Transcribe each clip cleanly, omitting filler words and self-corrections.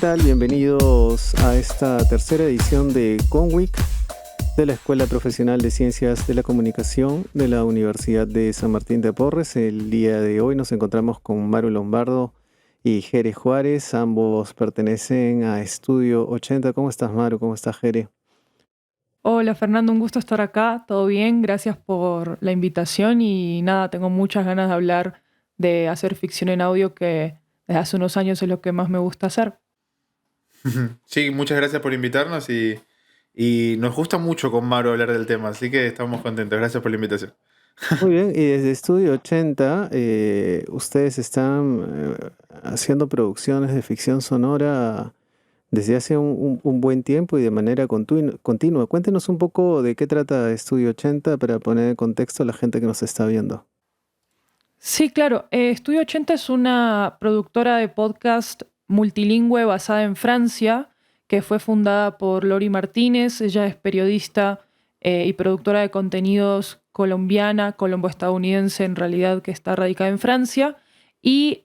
tal? Bienvenidos a esta tercera edición de Conweek de la Escuela Profesional de Ciencias de la Comunicación de la Universidad de San Martín de Porres. El día de hoy nos encontramos con Maru Lombardo y Jere Juárez. Ambos pertenecen a Estudio 80. ¿Cómo estás, Maru? ¿Cómo estás, Jere? Hola Fernando, un gusto estar acá, todo bien, gracias por la invitación y nada, tengo muchas ganas de hablar de hacer ficción en audio que desde hace unos años es lo que más me gusta hacer. Sí, muchas gracias por invitarnos y nos gusta mucho con Maru hablar del tema, así que estamos contentos. Gracias por la invitación. Muy bien, y desde Estudio 80, ustedes están haciendo producciones de ficción sonora desde hace un buen tiempo y de manera continua. Cuéntenos un poco de qué trata Estudio 80 para poner en contexto a la gente que nos está viendo. Sí, claro, Estudio 80 es una productora de podcast multilingüe basada en Francia que fue fundada por Lori Martínez. Ella es periodista y productora de contenidos colombiana, colombo-estadounidense en realidad, que está radicada en Francia. Y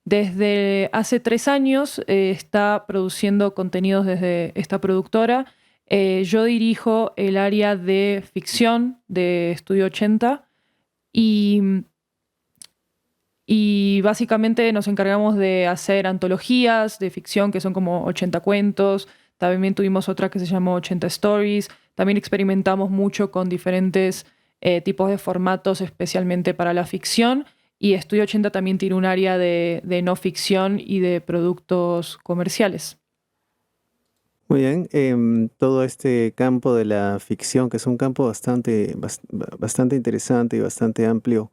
desde hace 3 años está produciendo contenidos desde esta productora. Yo dirijo el área de ficción de Estudio 80 y básicamente nos encargamos de hacer antologías de ficción que son como 80 cuentos. También tuvimos otra que se llamó 80 Stories. También experimentamos mucho con diferentes tipos de formatos, especialmente para la ficción. Y Estudio 80 también tiene un área de no ficción y de productos comerciales. Muy bien, todo este campo de la ficción, que es un campo bastante interesante y bastante amplio,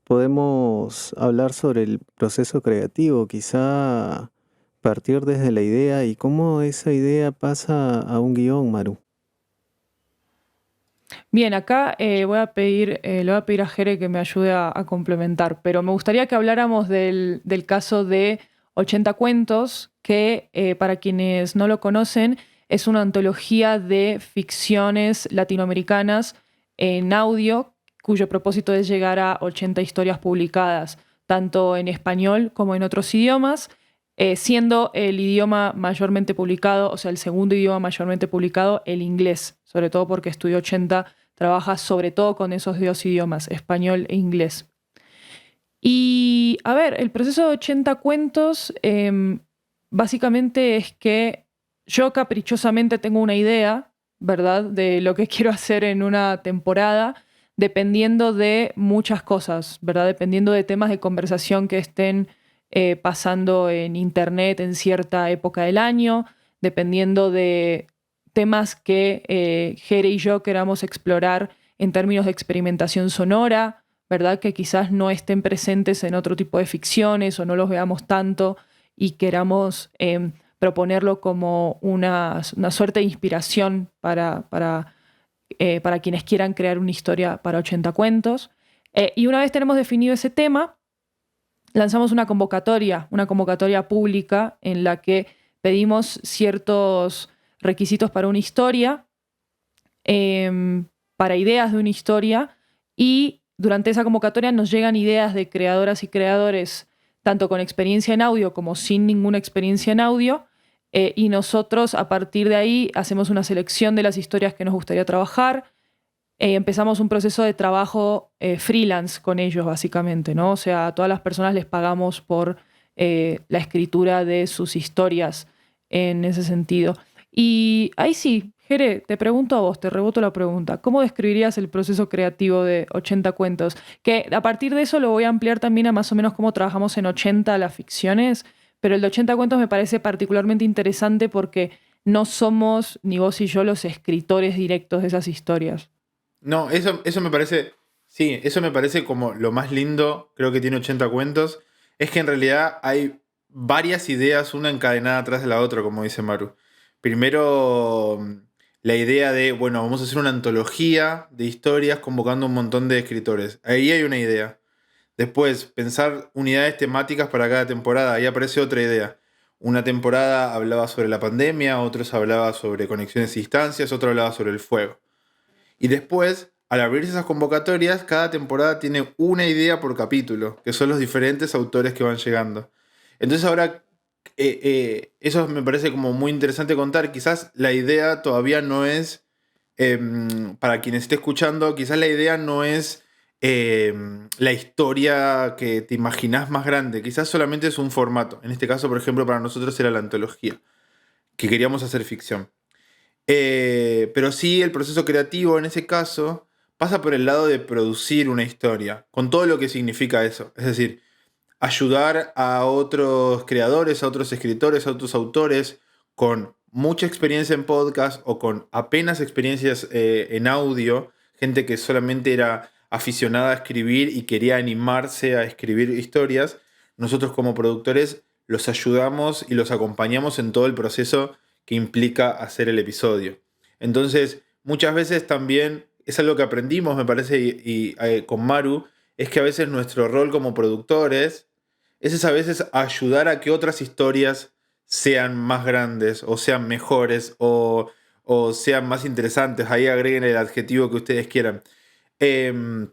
podemos hablar sobre el proceso creativo, quizá partir desde la idea y cómo esa idea pasa a un guión, Maru. Bien, acá le voy a pedir a Jere que me ayude a complementar, pero me gustaría que habláramos del caso de 80 cuentos, que para quienes no lo conocen, es una antología de ficciones latinoamericanas en audio, cuyo propósito es llegar a 80 historias publicadas, tanto en español como en otros idiomas, siendo el idioma mayormente publicado, o sea, el segundo idioma mayormente publicado, el inglés, sobre todo porque Estudio 80 trabaja sobre todo con esos dos idiomas, español e inglés. Y a ver, el proceso de 80 cuentos básicamente es que yo caprichosamente tengo una idea, ¿verdad?, de lo que quiero hacer en una temporada, dependiendo de muchas cosas, ¿verdad? Dependiendo de temas de conversación que estén pasando en internet en cierta época del año, dependiendo de temas que Jere y yo queramos explorar en términos de experimentación sonora, ¿verdad? Que quizás no estén presentes en otro tipo de ficciones o no los veamos tanto y queramos proponerlo como una suerte de inspiración para quienes quieran crear una historia para 80 cuentos. Y una vez tenemos definido ese tema, lanzamos una convocatoria pública en la que pedimos ciertos requisitos para una historia, para ideas de una historia, y durante esa convocatoria nos llegan ideas de creadoras y creadores, tanto con experiencia en audio como sin ninguna experiencia en audio, y nosotros a partir de ahí hacemos una selección de las historias que nos gustaría trabajar. Empezamos un proceso de trabajo freelance con ellos, básicamente, ¿no? O sea, a todas las personas les pagamos por la escritura de sus historias en ese sentido. Y ahí sí, Jere, te pregunto a vos, te reboto la pregunta. ¿Cómo describirías el proceso creativo de 80 cuentos? Que a partir de eso lo voy a ampliar también a más o menos cómo trabajamos en 80 las ficciones, pero el de 80 cuentos me parece particularmente interesante porque no somos, ni vos y yo, los escritores directos de esas historias. No, eso me parece, sí, eso me parece como lo más lindo, creo que tiene 80 cuentos, es que en realidad hay varias ideas, una encadenada atrás de la otra, como dice Maru. Primero, la idea de, bueno, vamos a hacer una antología de historias convocando un montón de escritores. Ahí hay una idea. Después, pensar unidades temáticas para cada temporada. Ahí aparece otra idea. Una temporada hablaba sobre la pandemia, otros hablaba sobre conexiones y distancias, otro hablaba sobre el fuego. Y después, al abrirse esas convocatorias, cada temporada tiene una idea por capítulo, que son los diferentes autores que van llegando. Entonces ahora, eso me parece como muy interesante contar. Quizás la idea todavía no es, para quien esté escuchando, quizás la idea no es la historia que te imaginás más grande. Quizás solamente es un formato. En este caso, por ejemplo, para nosotros era la antología, que queríamos hacer ficción. Pero sí, el proceso creativo en ese caso pasa por el lado de producir una historia, con todo lo que significa eso. Es decir, ayudar a otros creadores, a otros escritores, a otros autores con mucha experiencia en podcast o con apenas experiencias en audio, gente que solamente era aficionada a escribir y quería animarse a escribir historias. Nosotros como productores los ayudamos y los acompañamos en todo el proceso que implica hacer el episodio. Entonces, muchas veces también es algo que aprendimos, me parece, con Maru, es que a veces nuestro rol como productores es a veces ayudar a que otras historias sean más grandes o sean mejores o sean más interesantes. Ahí agreguen el adjetivo que ustedes quieran. Em,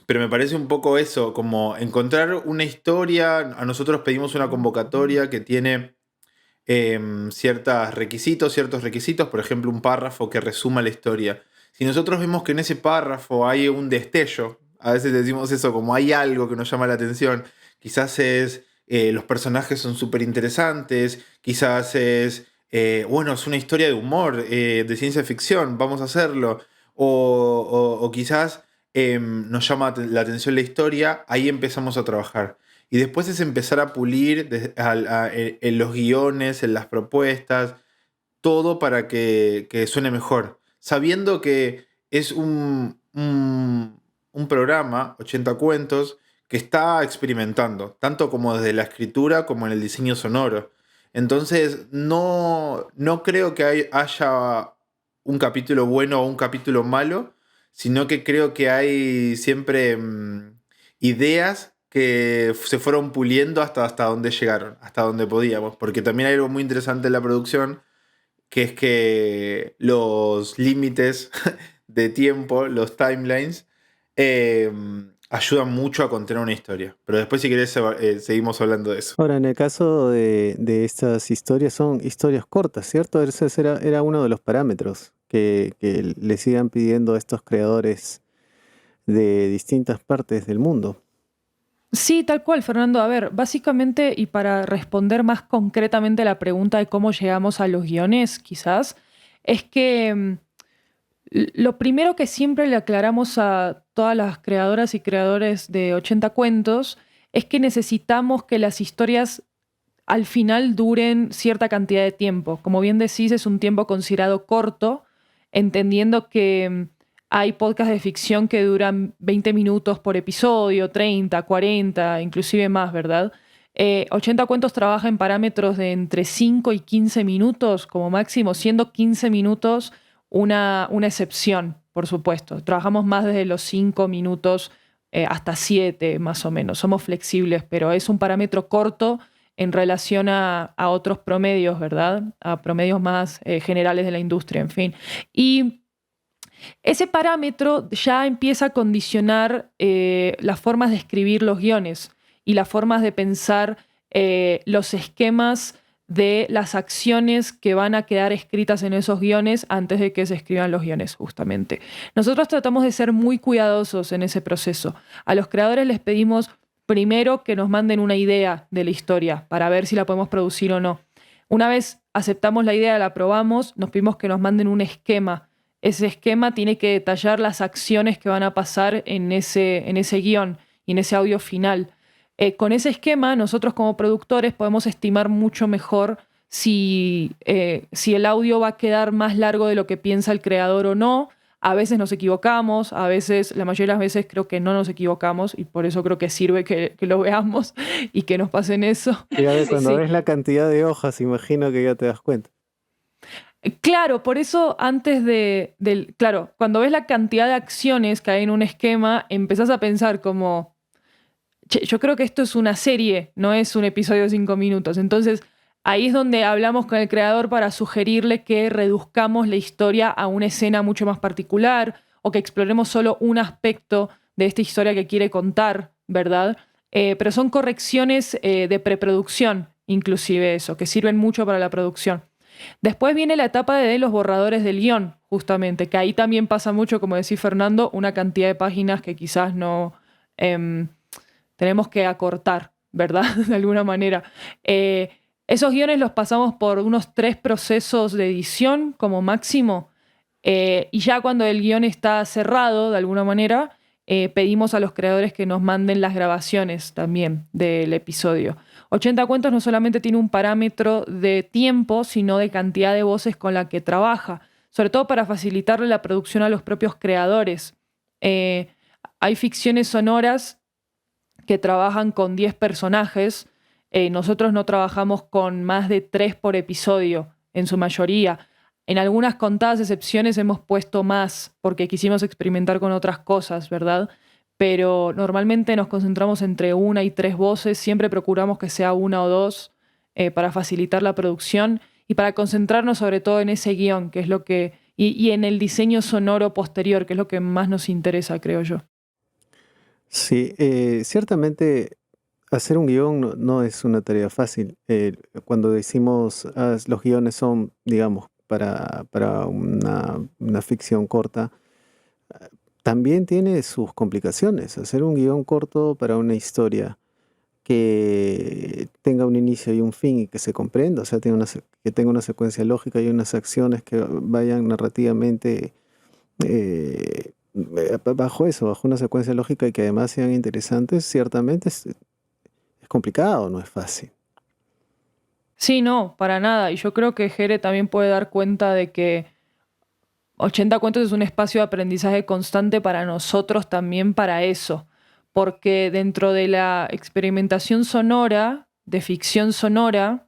pero me parece un poco eso, como encontrar una historia. A nosotros pedimos una convocatoria que tiene ciertos requisitos, por ejemplo, un párrafo que resuma la historia. Si nosotros vemos que en ese párrafo hay un destello, a veces decimos eso, como hay algo que nos llama la atención, quizás es los personajes son súper interesantes, quizás es, bueno, es una historia de humor, de ciencia ficción, vamos a hacerlo, o quizás nos llama la atención la historia, ahí empezamos a trabajar. Y después es empezar a pulir en los guiones, en las propuestas, todo para que suene mejor. Sabiendo que es un programa, 80 cuentos, que está experimentando, tanto como desde la escritura como en el diseño sonoro. Entonces, no creo que haya un capítulo bueno o un capítulo malo, sino que creo que hay siempre ideas que se fueron puliendo hasta donde llegaron, hasta donde podíamos. Porque también hay algo muy interesante en la producción, que es que los límites de tiempo, los timelines, eh, ayudan mucho a contener una historia. Pero después, si querés, seguimos hablando de eso. Ahora, en el caso de estas historias, son historias cortas, ¿cierto? Ese era uno de los parámetros que le sigan pidiendo a estos creadores de distintas partes del mundo. Sí, tal cual, Fernando. A ver, básicamente, y para responder más concretamente a la pregunta de cómo llegamos a los guiones, quizás, es que lo primero que siempre le aclaramos a todas las creadoras y creadores de 80 cuentos es que necesitamos que las historias al final duren cierta cantidad de tiempo. Como bien decís, es un tiempo considerado corto, entendiendo que hay podcasts de ficción que duran 20 minutos por episodio, 30, 40, inclusive más, ¿verdad? 80 cuentos trabaja en parámetros de entre 5 y 15 minutos como máximo, siendo 15 minutos una excepción, por supuesto. Trabajamos más desde los 5 minutos hasta 7 más o menos. Somos flexibles, pero es un parámetro corto en relación a otros promedios, ¿verdad? A promedios más generales de la industria, en fin. Y ese parámetro ya empieza a condicionar las formas de escribir los guiones y las formas de pensar los esquemas de las acciones que van a quedar escritas en esos guiones antes de que se escriban los guiones, justamente. Nosotros tratamos de ser muy cuidadosos en ese proceso. A los creadores les pedimos primero que nos manden una idea de la historia para ver si la podemos producir o no. Una vez aceptamos la idea, la probamos, nos pedimos que nos manden un esquema. Ese esquema tiene que detallar las acciones que van a pasar en ese guión y en ese audio final. Con ese esquema, nosotros como productores podemos estimar mucho mejor si el audio va a quedar más largo de lo que piensa el creador o no. A veces nos equivocamos, a veces, la mayoría de las veces creo que no nos equivocamos y por eso creo que sirve que lo veamos y que nos pasen eso. Y a ver, cuando Sí. ves la cantidad de hojas, imagino que ya te das cuenta. Claro, por eso claro, cuando ves la cantidad de acciones que hay en un esquema, empezás a pensar como, che, yo creo que esto es una serie, no es un episodio de 5 minutos. Entonces, ahí es donde hablamos con el creador para sugerirle que reduzcamos la historia a una escena mucho más particular o que exploremos solo un aspecto de esta historia que quiere contar, ¿verdad? Pero son correcciones de preproducción inclusive eso, que sirven mucho para la producción. Después viene la etapa de los borradores del guión, justamente, que ahí también pasa mucho, como decía Fernando, una cantidad de páginas que quizás no tenemos que acortar, ¿verdad? De alguna manera. Esos guiones los pasamos por unos 3 procesos de edición como máximo, y ya cuando el guión está cerrado, de alguna manera, pedimos a los creadores que nos manden las grabaciones también del episodio. 80 cuentos no solamente tiene un parámetro de tiempo, sino de cantidad de voces con la que trabaja, sobre todo para facilitarle la producción a los propios creadores. Hay ficciones sonoras que trabajan con 10 personajes. Nosotros no trabajamos con más de 3 por episodio, en su mayoría. En algunas contadas excepciones hemos puesto más, porque quisimos experimentar con otras cosas, ¿verdad? Pero normalmente nos concentramos entre 1 y 3 voces, siempre procuramos que sea 1 o 2 para facilitar la producción y para concentrarnos sobre todo en ese guión, que es lo que, y en el diseño sonoro posterior, que es lo que más nos interesa, creo yo. Sí, ciertamente hacer un guión no es una tarea fácil. Cuando decimos los guiones son, digamos, para una ficción corta, también tiene sus complicaciones. Hacer un guión corto para una historia que tenga un inicio y un fin y que se comprenda, o sea, que tenga una secuencia lógica y unas acciones que vayan narrativamente bajo eso, bajo una secuencia lógica y que además sean interesantes, ciertamente es complicado, no es fácil. Sí, no, para nada. Y yo creo que Jere también puede dar cuenta de que 80 cuentos es un espacio de aprendizaje constante para nosotros también para eso. Porque dentro de la experimentación sonora, de ficción sonora,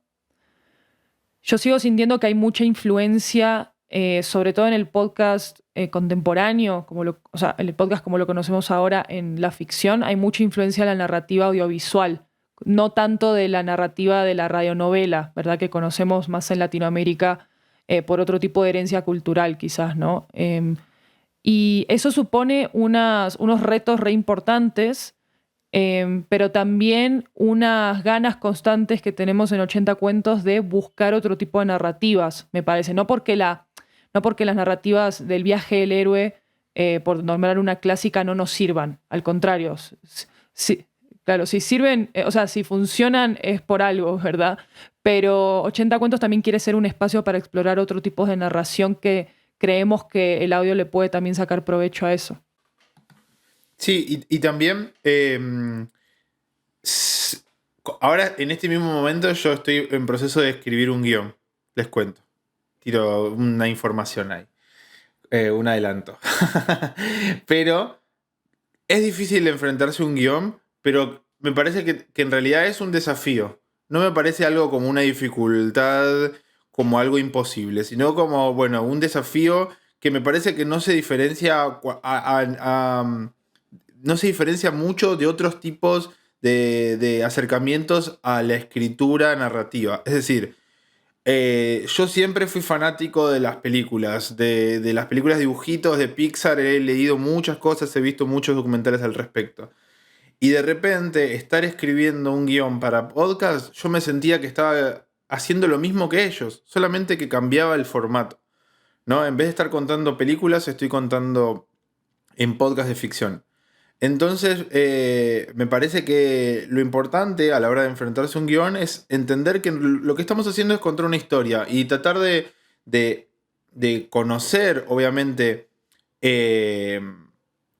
yo sigo sintiendo que hay mucha influencia, sobre todo en el podcast contemporáneo, o sea, en el podcast como lo conocemos ahora en la ficción, hay mucha influencia de la narrativa audiovisual, no tanto de la narrativa de la radionovela, ¿verdad? Que conocemos más en Latinoamérica por otro tipo de herencia cultural, quizás, ¿no? Y eso supone unos retos re importantes, pero también unas ganas constantes que tenemos en 80 cuentos de buscar otro tipo de narrativas, me parece. No porque las narrativas del viaje del héroe, por nombrar una clásica, no nos sirvan. Al contrario, sí, claro, si sirven, o sea, si funcionan es por algo, ¿verdad? Pero 80 cuentos también quiere ser un espacio para explorar otro tipo de narración que creemos que el audio le puede también sacar provecho a eso. Sí, y también ahora en este mismo momento yo estoy en proceso de escribir un guión, les cuento. Tiro una información ahí, un adelanto. Pero es difícil enfrentarse a un guión, pero me parece que en realidad es un desafío. No me parece algo como una dificultad, como algo imposible, sino como, bueno, un desafío que me parece que no se diferencia no se diferencia mucho de otros tipos de acercamientos a la escritura narrativa. Es decir, yo siempre fui fanático de las películas, de las películas dibujitos de Pixar, he leído muchas cosas, he visto muchos documentales al respecto. Y de repente estar escribiendo un guión para podcast, yo me sentía que estaba haciendo lo mismo que ellos, solamente que cambiaba el formato, ¿no? En vez de estar contando películas, estoy contando en podcast de ficción. Entonces, me parece que lo importante a la hora de enfrentarse a un guión es entender que lo que estamos haciendo es contar una historia y tratar de conocer, obviamente,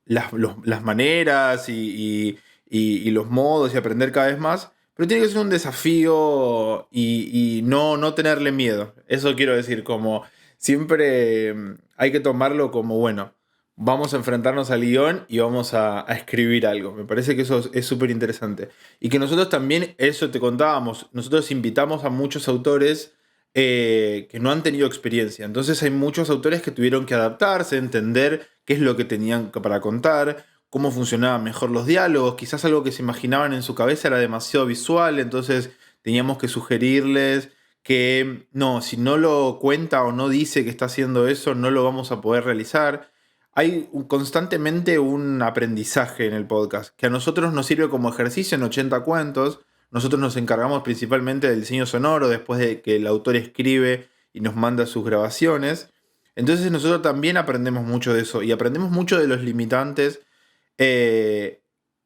las maneras y los modos y aprender cada vez más, pero tiene que ser un desafío y no tenerle miedo. Eso quiero decir, como siempre hay que tomarlo como, bueno, vamos a enfrentarnos al guión y vamos a escribir algo. Me parece que eso es súper interesante. Y que nosotros también, eso te contábamos, nosotros invitamos a muchos autores que no han tenido experiencia. Entonces hay muchos autores que tuvieron que adaptarse, entender qué es lo que tenían para contar, cómo funcionaban mejor los diálogos. Quizás algo que se imaginaban en su cabeza era demasiado visual, entonces teníamos que sugerirles que no, si no lo cuenta o no dice que está haciendo eso, no lo vamos a poder realizar. Hay constantemente un aprendizaje en el podcast, que a nosotros nos sirve como ejercicio en 80 cuentos. nosotros nos encargamos principalmente del diseño sonoro después de que el autor escribe y nos manda sus grabaciones. Entonces nosotros también aprendemos mucho de eso y aprendemos mucho de los limitantes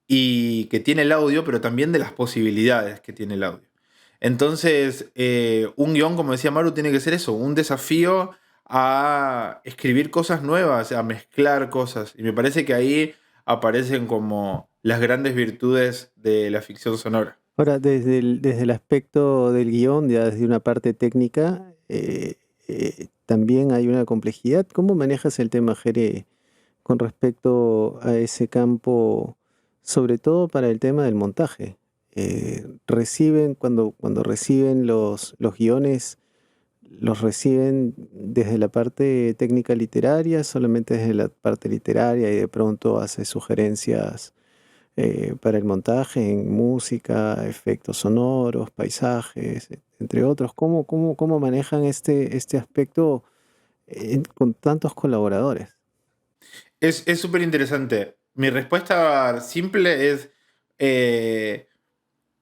y que tiene el audio, pero también de las posibilidades que tiene el audio. Entonces, un guión, como decía Maru, tiene que ser eso, un desafío a escribir cosas nuevas, a mezclar cosas. Y me parece que ahí aparecen como las grandes virtudes de la ficción sonora. Ahora, desde el aspecto del guión, ya desde una parte técnica, también hay una complejidad. ¿Cómo manejas el tema, Jere, con respecto a ese campo, sobre todo para el tema del montaje? Cuando reciben los guiones, ¿los reciben desde la parte técnica literaria, solamente desde la parte literaria y de pronto hace sugerencias para el montaje en música, efectos sonoros, paisajes, entre otros? ¿Cómo manejan este aspecto con tantos colaboradores? Es súper interesante. Mi respuesta simple es,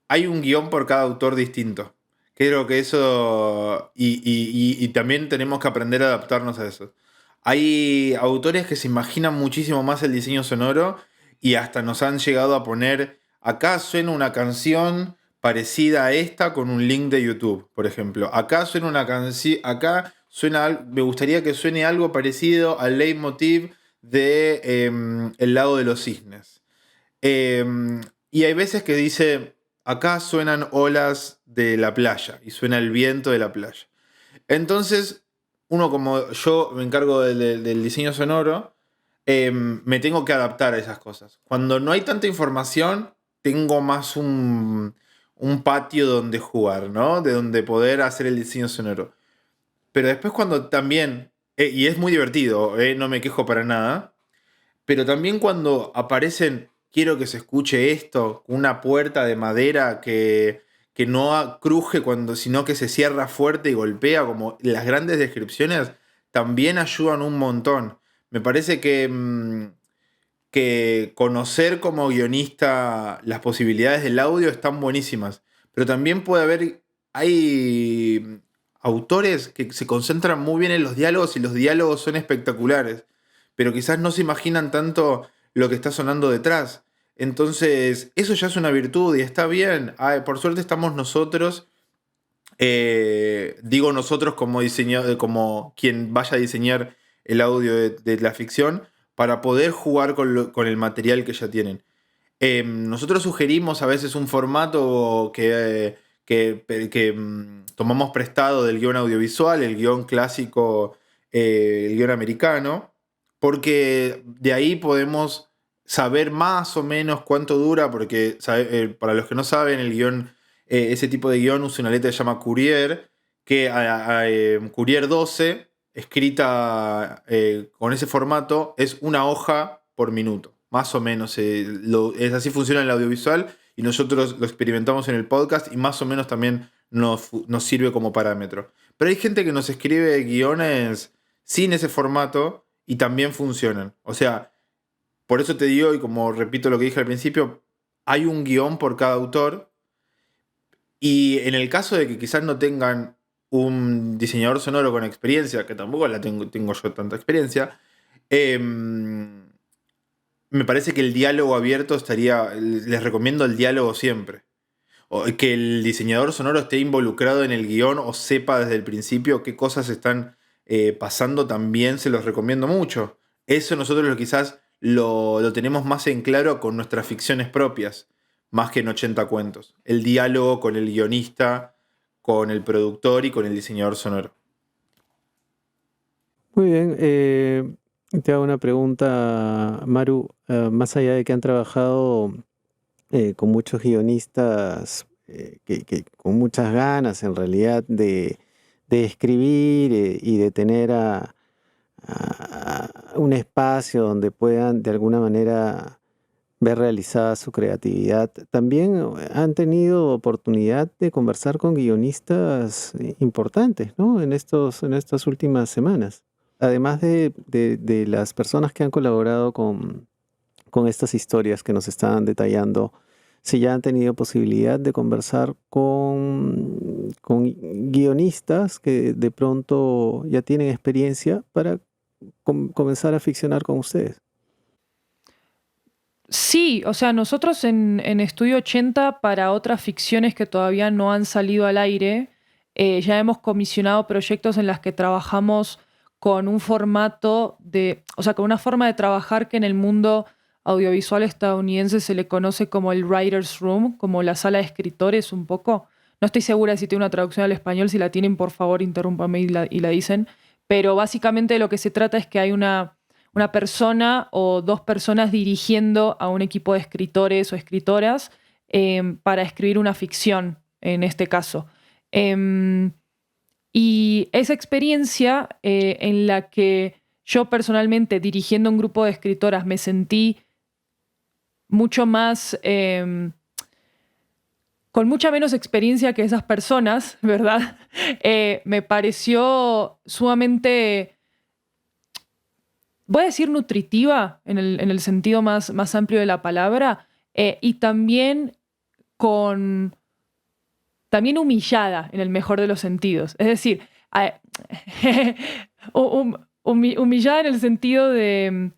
hay un guión por cada autor distinto. Creo que eso, y también tenemos que aprender a adaptarnos a eso. Hay autores que se imaginan muchísimo más el diseño sonoro y hasta nos han llegado a poner, acá suena una canción parecida a esta con un link de YouTube, por ejemplo. Acá suena una canción, acá suena, me gustaría que suene algo parecido al leitmotiv de El lago de los cisnes. Y hay veces que dice, acá suenan olas de la playa y suena el viento de la playa. Entonces, uno como yo me encargo del diseño sonoro, me tengo que adaptar a esas cosas. Cuando no hay tanta información, tengo más un patio donde jugar, ¿no? De donde poder hacer el diseño sonoro. Pero después cuando también, y es muy divertido, no me quejo para nada, pero también cuando aparecen, quiero que se escuche esto, una puerta de madera que no cruje sino que se cierra fuerte y golpea, como las grandes descripciones, también ayudan un montón. Me parece que conocer como guionista las posibilidades del audio están buenísimas. Pero también hay autores que se concentran muy bien en los diálogos y los diálogos son espectaculares, pero quizás no se imaginan tanto lo que está sonando detrás. Entonces, eso ya es una virtud y está bien. Ay, por suerte estamos nosotros, digo nosotros como como quien vaya a diseñar el audio de la ficción, para poder jugar con el material que ya tienen. Nosotros sugerimos a veces un formato que tomamos prestado del guión audiovisual, el guión clásico, el guión americano, porque de ahí podemos saber más o menos cuánto dura, porque para los que no saben, el guión, ese tipo de guión usa una letra que se llama Courier, que Courier 12, escrita con ese formato, es una hoja por minuto, más o menos. Es así funciona el audiovisual y nosotros lo experimentamos en el podcast y más o menos también nos sirve como parámetro. Pero hay gente que nos escribe guiones sin ese formato y también funcionan. O sea, por eso te digo, y como repito lo que dije al principio, hay un guión por cada autor y en el caso de que quizás no tengan un diseñador sonoro con experiencia, que tampoco tengo yo tanta experiencia, me parece que el diálogo abierto les recomiendo el diálogo siempre. O que el diseñador sonoro esté involucrado en el guión o sepa desde el principio qué cosas están pasando, también se los recomiendo mucho. Eso nosotros quizás lo tenemos más en claro con nuestras ficciones propias, más que en 80 cuentos. El diálogo con el guionista, con el productor y con el diseñador sonoro. Muy bien, te hago una pregunta, Maru. Más allá de que han trabajado con muchos guionistas que con muchas ganas en realidad de escribir y de tener un espacio donde puedan de alguna manera ver realizada su creatividad, también han tenido oportunidad de conversar con guionistas importantes, ¿no? En estas últimas semanas. Además de las personas que han colaborado con estas historias que nos están detallando, si ya han tenido posibilidad de conversar con guionistas que de pronto ya tienen experiencia para comenzar a ficcionar con ustedes. Sí, o sea, nosotros en Estudio 80 para otras ficciones que todavía no han salido al aire, ya hemos comisionado proyectos en las que trabajamos con un formato o sea, con una forma de trabajar que en el mundo audiovisual estadounidense se le conoce como el writer's room, como la sala de escritores un poco. No estoy segura de si tiene una traducción al español, si la tienen, por favor, interrúmpame y la dicen. Pero básicamente de lo que se trata es que hay una persona o dos personas dirigiendo a un equipo de escritores o escritoras para escribir una ficción, en este caso. Em, y esa experiencia en la que yo personalmente, dirigiendo un grupo de escritoras, me sentí mucho más, con mucha menos experiencia que esas personas, ¿verdad? Me pareció sumamente, voy a decir nutritiva en el sentido más amplio de la palabra, y también también humillada en el mejor de los sentidos. Es decir, humillada en el sentido de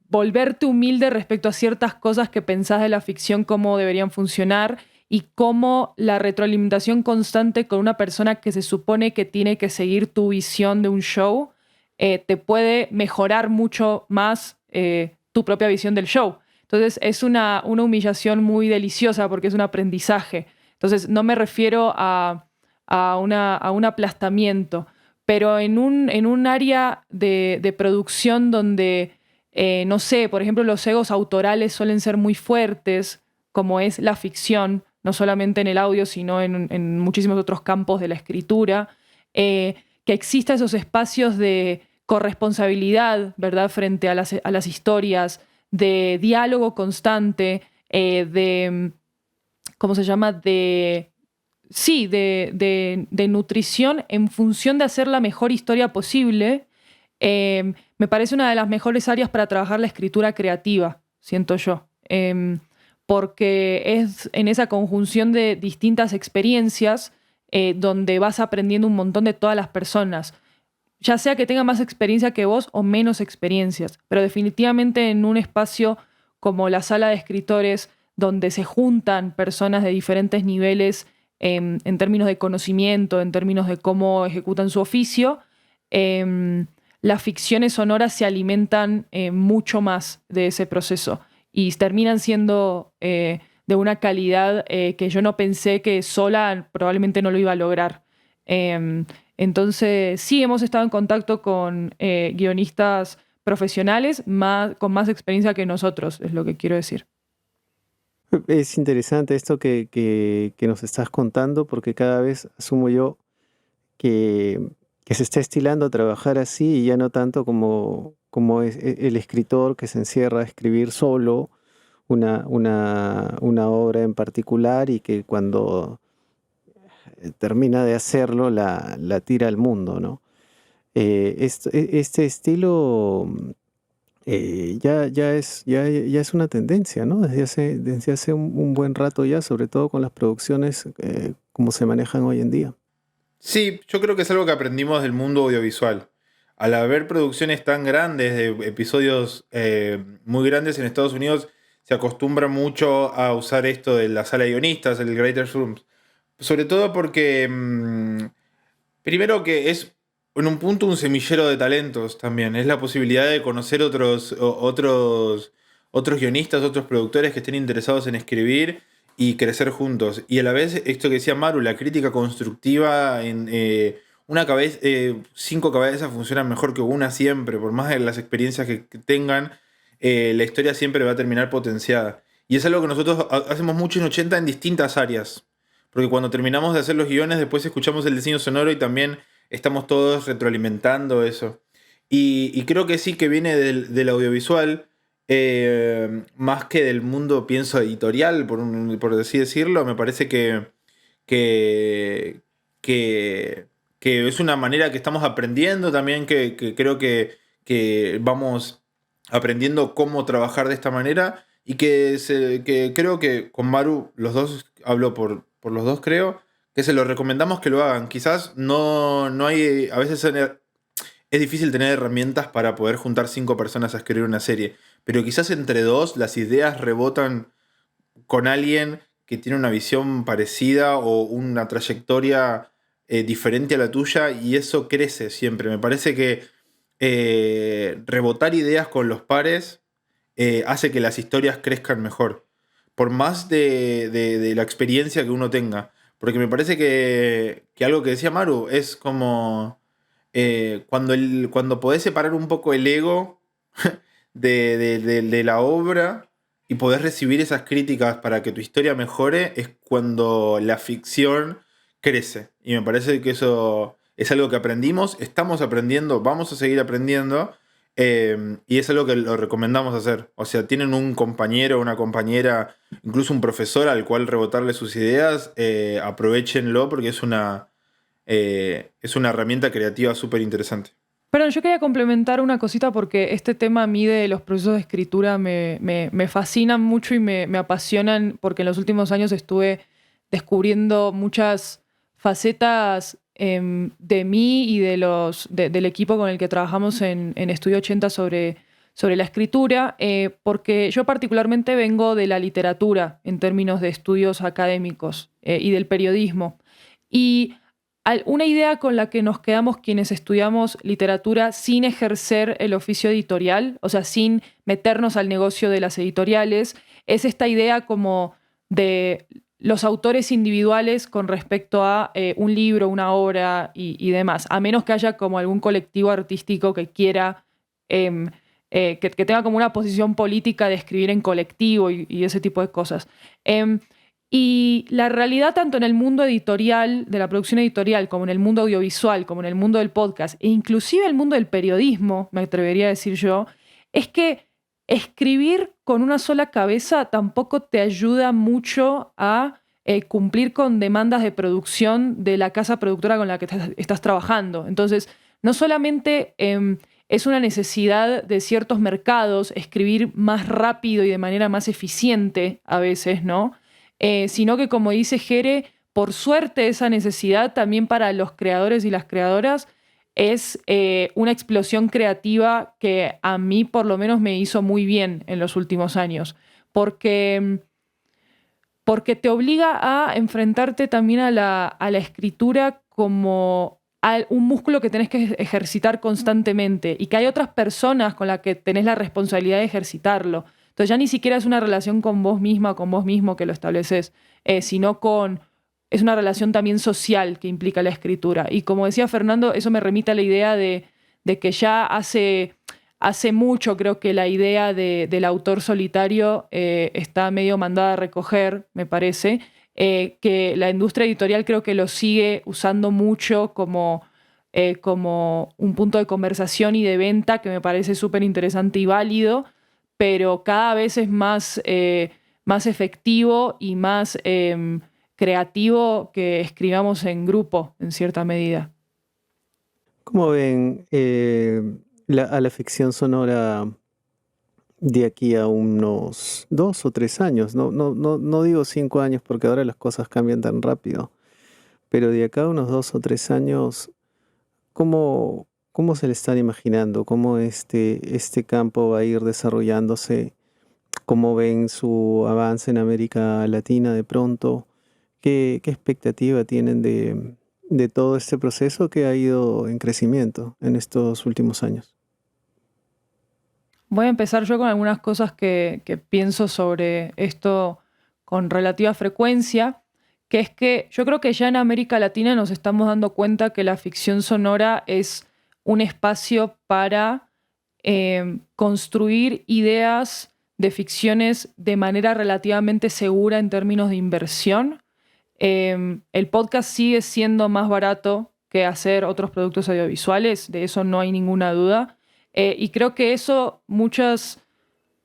volverte humilde respecto a ciertas cosas que pensás de la ficción, cómo deberían funcionar y cómo la retroalimentación constante con una persona que se supone que tiene que seguir tu visión de un show te puede mejorar mucho más tu propia visión del show. Entonces es una humillación muy deliciosa porque es un aprendizaje. Entonces no me refiero a un aplastamiento, pero en un área de producción donde, no sé, por ejemplo, los egos autorales suelen ser muy fuertes, como es la ficción, no solamente en el audio, sino en muchísimos otros campos de la escritura, que exista esos espacios de corresponsabilidad, ¿verdad?, frente a las historias, de diálogo constante, ¿cómo se llama? Sí, de nutrición en función de hacer la mejor historia posible, me parece una de las mejores áreas para trabajar la escritura creativa, siento yo. Porque es en esa conjunción de distintas experiencias donde vas aprendiendo un montón de todas las personas, ya sea que tenga más experiencia que vos o menos experiencias, pero definitivamente en un espacio como la sala de escritores, donde se juntan personas de diferentes niveles en términos de conocimiento, en términos de cómo ejecutan su oficio, las ficciones sonoras se alimentan mucho más de ese proceso y terminan siendo de una calidad que yo no pensé que sola probablemente no lo iba a lograr. Entonces, sí, hemos estado en contacto con guionistas profesionales con más experiencia que nosotros, es lo que quiero decir. Es interesante esto que nos estás contando, porque cada vez asumo yo que, que se está estilando a trabajar así y ya no tanto como es el escritor que se encierra a escribir solo una obra en particular y que cuando termina de hacerlo la tira al mundo, ¿no? Este estilo ya es una tendencia, ¿no? Desde hace un buen rato ya, sobre todo con las producciones como se manejan hoy en día. Sí, yo creo que es algo que aprendimos del mundo audiovisual. Al haber producciones tan grandes, de episodios muy grandes en Estados Unidos, se acostumbra mucho a usar esto de la sala de guionistas, el Writers' Room. Sobre todo porque, primero que es en un punto un semillero de talentos también. Es la posibilidad de conocer otros guionistas, otros productores que estén interesados en escribir y crecer juntos. Y a la vez, esto que decía Maru, la crítica constructiva en una cabeza, 5 cabezas funcionan mejor que una siempre, por más de las experiencias que tengan, la historia siempre va a terminar potenciada. Y es algo que nosotros hacemos mucho en 80 en distintas áreas. Porque cuando terminamos de hacer los guiones, después escuchamos el diseño sonoro y también estamos todos retroalimentando eso. Y creo que sí que viene del audiovisual, más que del mundo, pienso, editorial, por así decirlo. Me parece que, que, que es una manera que estamos aprendiendo también, que creo que vamos aprendiendo cómo trabajar de esta manera. y que creo que con Maru, los dos, hablo por los dos creo, que se lo recomendamos que lo hagan. Quizás no hay, a veces es difícil tener herramientas para poder juntar 5 personas a escribir una serie, pero quizás entre dos las ideas rebotan con alguien que tiene una visión parecida o una trayectoria diferente a la tuya y eso crece siempre. Me parece que rebotar ideas con los pares hace que las historias crezcan mejor, por más de la experiencia que uno tenga. Porque me parece que algo que decía Maru es como cuando podés separar un poco el ego de la obra y podés recibir esas críticas para que tu historia mejore, es cuando la ficción crece. Y me parece que eso es algo que aprendimos, estamos aprendiendo, vamos a seguir aprendiendo. Y es algo que lo recomendamos hacer. O sea, tienen un compañero, una compañera, incluso un profesor al cual rebotarle sus ideas, aprovechenlo porque es una herramienta creativa súper interesante. Pero yo quería complementar una cosita porque este tema a mí de los procesos de escritura me fascinan mucho y me apasionan porque en los últimos años estuve descubriendo muchas facetas de mí y del equipo con el que trabajamos en Estudio 80 sobre la escritura, porque yo particularmente vengo de la literatura en términos de estudios académicos y del periodismo. Y una idea con la que nos quedamos quienes estudiamos literatura sin ejercer el oficio editorial, o sea, sin meternos al negocio de las editoriales, es esta idea como de los autores individuales con respecto a un libro, una obra y demás, a menos que haya como algún colectivo artístico que quiera, que tenga como una posición política de escribir en colectivo y ese tipo de cosas. Y la realidad tanto en el mundo editorial, de la producción editorial, como en el mundo audiovisual, como en el mundo del podcast, e inclusive el mundo del periodismo, me atrevería a decir yo, es que escribir con una sola cabeza tampoco te ayuda mucho a cumplir con demandas de producción de la casa productora con la que estás trabajando. Entonces, no solamente es una necesidad de ciertos mercados escribir más rápido y de manera más eficiente a veces, ¿no? Sino que, como dice Jere, por suerte esa necesidad también para los creadores y las creadoras es una explosión creativa que a mí por lo menos me hizo muy bien en los últimos años, porque te obliga a enfrentarte también a la escritura como a un músculo que tenés que ejercitar constantemente y que hay otras personas con las que tenés la responsabilidad de ejercitarlo. Entonces ya ni siquiera es una relación con vos misma, con vos mismo que lo estableces, sino es una relación también social que implica la escritura. Y como decía Fernando, eso me remite a la idea de que ya hace mucho creo que la idea del autor solitario está medio mandada a recoger, me parece, que la industria editorial creo que lo sigue usando mucho como un punto de conversación y de venta que me parece súper interesante y válido, pero cada vez es más efectivo y más creativo que escribamos en grupo, en cierta medida. ¿Cómo ven a la ficción sonora de aquí a unos 2 o 3 años? No digo 5 años porque ahora las cosas cambian tan rápido, pero de acá a unos 2 o 3 años, ¿cómo se le están imaginando? ¿Cómo este campo va a ir desarrollándose? ¿Cómo ven su avance en América Latina de pronto? ¿Qué expectativa tienen de todo este proceso que ha ido en crecimiento en estos últimos años? Voy a empezar yo con algunas cosas que pienso sobre esto con relativa frecuencia, que es que yo creo que ya en América Latina nos estamos dando cuenta que la ficción sonora es un espacio para construir ideas de ficciones de manera relativamente segura en términos de inversión. El podcast sigue siendo más barato que hacer otros productos audiovisuales, de eso no hay ninguna duda. Y creo que eso muchas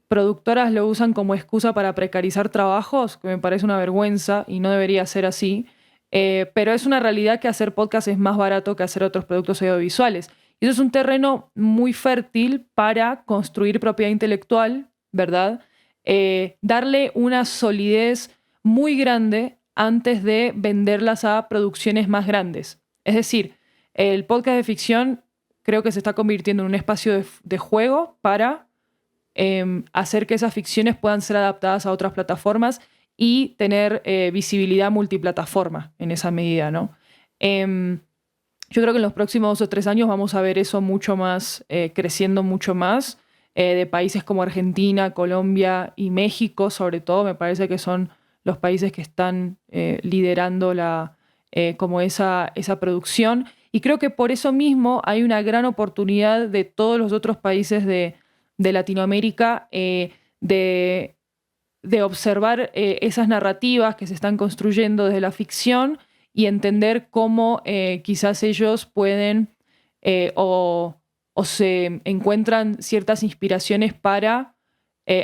productoras lo usan como excusa para precarizar trabajos, que me parece una vergüenza y no debería ser así. Pero es una realidad que hacer podcast es más barato que hacer otros productos audiovisuales. Y eso es un terreno muy fértil para construir propiedad intelectual, ¿verdad? darle una solidez muy grande antes de venderlas a producciones más grandes. Es decir, el podcast de ficción creo que se está convirtiendo en un espacio de juego para hacer que esas ficciones puedan ser adaptadas a otras plataformas y tener visibilidad multiplataforma en esa medida, ¿no? Yo creo que en los próximos 2 o 3 años vamos a ver eso mucho más, creciendo mucho más, de países como Argentina, Colombia y México, sobre todo, me parece que son los países que están liderando como esa producción. Y creo que por eso mismo hay una gran oportunidad de todos los otros países de Latinoamérica de observar esas narrativas que se están construyendo desde la ficción y entender cómo quizás ellos pueden o se encuentran ciertas inspiraciones para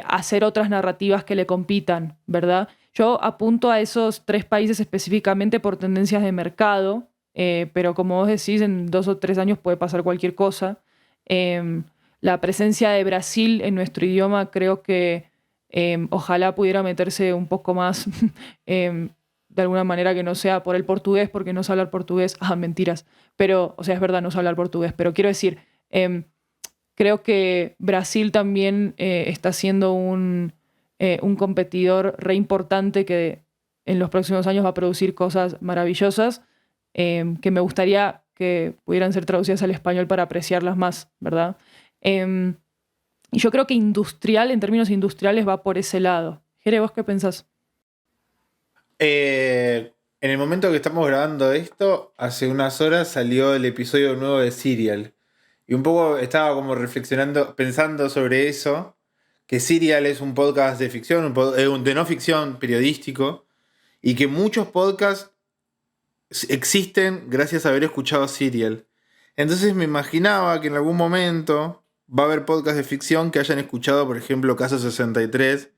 hacer otras narrativas que le compitan, ¿verdad? Yo apunto a esos 3 países específicamente por tendencias de mercado, pero como vos decís, en 2 o 3 años puede pasar cualquier cosa. La presencia de Brasil en nuestro idioma creo que ojalá pudiera meterse un poco más de alguna manera que no sea por el portugués, porque no sé hablar portugués. Ah, mentiras. Pero, o sea, es verdad, no sé hablar portugués, pero quiero decir, creo que Brasil también está siendo un competidor re importante que en los próximos años va a producir cosas maravillosas que me gustaría que pudieran ser traducidas al español para apreciarlas más, ¿verdad? Y yo creo que en términos industriales, va por ese lado. Jere, ¿vos qué pensás? En el momento que estamos grabando esto, hace unas horas salió el episodio nuevo de Serial. Y un poco estaba como reflexionando, pensando sobre eso, que Serial es un podcast de ficción, de no ficción periodístico, y que muchos podcasts existen gracias a haber escuchado Serial. Entonces me imaginaba que en algún momento va a haber podcasts de ficción que hayan escuchado, por ejemplo, Caso 63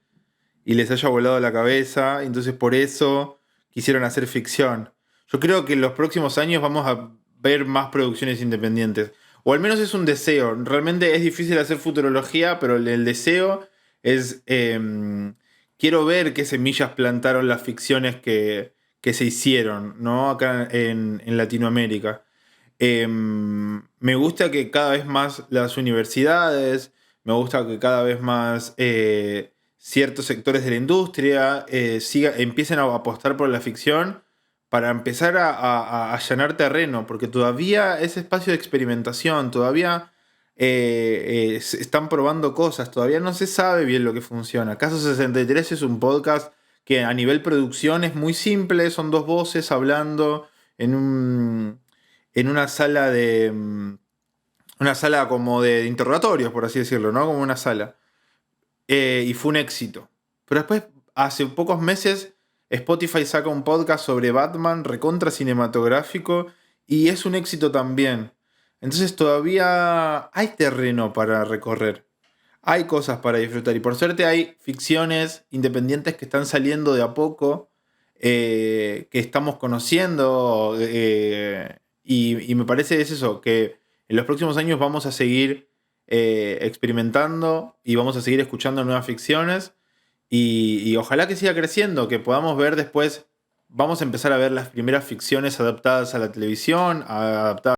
y les haya volado la cabeza, y entonces por eso quisieron hacer ficción. Yo creo que en los próximos años vamos a ver más producciones independientes. O al menos es un deseo. Realmente es difícil hacer futurología, pero el deseo es... quiero ver qué semillas plantaron las ficciones que se hicieron, ¿no? Acá en Latinoamérica. Me gusta que cada vez más las universidades, me gusta que cada vez más ciertos sectores de la industria empiecen a apostar por la ficción para empezar a allanar terreno, porque todavía es espacio de experimentación, todavía se están probando cosas, todavía no se sabe bien lo que funciona. Caso 63 es un podcast que a nivel producción es muy simple, son 2 voces hablando en una sala una sala como de interrogatorios, por así decirlo, ¿no? Como una sala. Y fue un éxito. Pero después, hace pocos meses, Spotify saca un podcast sobre Batman, recontra cinematográfico, y es un éxito también. Entonces todavía hay terreno para recorrer. Hay cosas para disfrutar. Y por suerte hay ficciones independientes que están saliendo de a poco, que estamos conociendo. Y me parece es eso, que en los próximos años vamos a seguir experimentando y vamos a seguir escuchando nuevas ficciones. Y ojalá que siga creciendo, que podamos ver después, vamos a empezar a ver las primeras ficciones adaptadas a la televisión, adaptadas